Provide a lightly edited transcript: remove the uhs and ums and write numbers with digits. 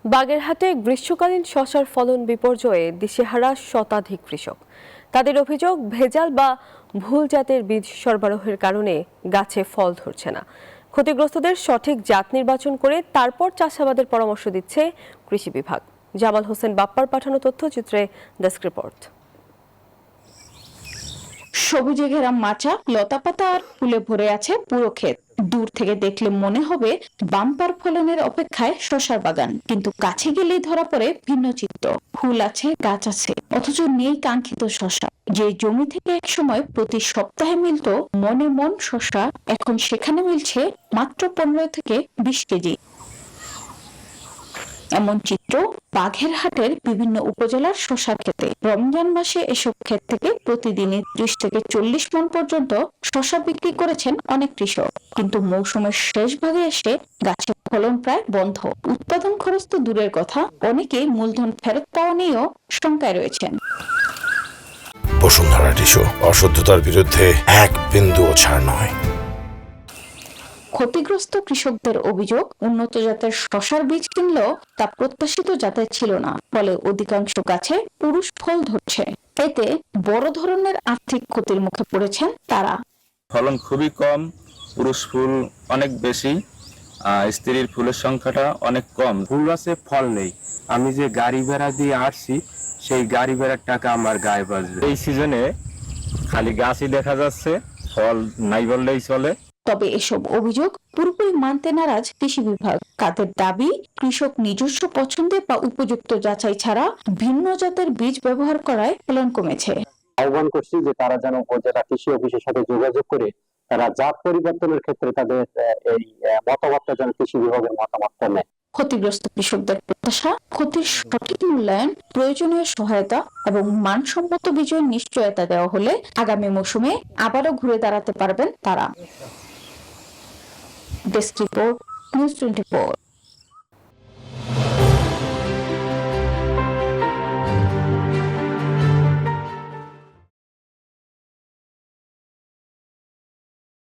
বাগেরহাটে গ্রীষ্মকালীন শসার ফলন বিপর্যয়ে দিশেহারা শতাধিক কৃষক। তাদের অভিযোগ, ভেজাল বা ভুল জাতের বীজ সরবরাহের কারণে গাছে ফল ধরছে না। ক্ষতিগ্রস্তদের সঠিক জাত নির্বাচন করে তারপর চাষাবাদের পরামর্শ দিচ্ছে কৃষি বিভাগ। জামাল হোসেন বাপ্পার পাঠানো তথ্যচিত্রে ডেস্ক রিপোর্ট। সবুজে ঘেরা মাচা, লতাপাতা আর ফুলে ভরে আছে পুরো ক্ষেত। দূর থেকে দেখলে মনে হবে বাম্পার ফলনের অপেক্ষায় শসার বাগান, কিন্তু কাছে গেলেই ধরা পড়ে ভিন্ন চিত্র। ফুল আছে, গাছ আছে, অথচ নেই কাঙ্ক্ষিত শসা। যে জমি থেকে একসময় প্রতি সপ্তাহে মিলত মনে মন শসা, এখন সেখানে মিলছে মাত্র 15 থেকে 20 কেজি। এমন চিত্র বাগেরহাটের বিভিন্ন উপজেলার শসা ক্ষেতে। রমজান মাসে এসব ক্ষেত থেকে প্রতিদিনই 30 থেকে 40 মণ পর্যন্ত শসা বিক্রি করেছেন অনেক কৃষক, কিন্তু মৌসুমের শেষ ভাগে এসে গাছের ফলন প্রায় বন্ধ। উৎপাদন খরচ তো দূরের কথা, অনেকেই মূলধন ফেরত পাওয়া নিয়েও শঙ্কায় রয়েছেন। বসুন্ধরা টিস্যু, অশুদ্ধতার বিরুদ্ধে এক বিন্দুও ছাড় নয়। ক্ষতিগ্রস্ত কৃষকদের অভিযোগ, উন্নত জাতের শসার বীজ কিনলেও তা প্রত্যাশিত জাতের ছিল না, ফলে অধিকাংশ গাছে পুরুষ ফল ধরছে। এতে বড় ধরনের আর্থিক ক্ষতির মুখে পড়েছেন তারা। ফলন খুবই কম, পুরুষ ফুল অনেক বেশি, স্ত্রীর ফুলের সংখ্যাটা অনেক কম। ফুল আছে, ফল নেই। আমি যে গাড়ি ভাড়া দিয়ে আসছি, সেই গাড়ি ভাড়ার টাকা আমার গায়ে বাজবে। এই সিজনে খালি গাছই দেখা যাচ্ছে, ফল নাই বললেই চলে। তবে এসব অভিযোগ পুরোপুরি মানতে নারাজ কৃষি বিভাগ। তাদের দাবি, কৃষক নিজস্ব পছন্দে বা উপযুক্ত যাচাই ছাড়া ভিন্ন জাতের বীজ ব্যবহার করায় ফলন কমেছে। আহ্বান করছি যে তারা যেন উপজেলা কৃষি অফিসের সাথে যোগাযোগ করে তারা জাত পরিবর্তনের ক্ষেত্রে তাদের এই মতামতটা যেন কৃষি বিভাগের মতামতটা নেয়। ক্ষতিগ্রস্ত কৃষকদের প্রত্যাশা, ক্ষতির সঠিক মূল্যায়ন, প্রয়োজনীয় সহায়তা এবং মানসম্মত বীজের নিশ্চয়তা দেওয়া হলে আগামী মৌসুমে আবারও ঘুরে দাঁড়াতে পারবেন তারা। Desk report, news 24।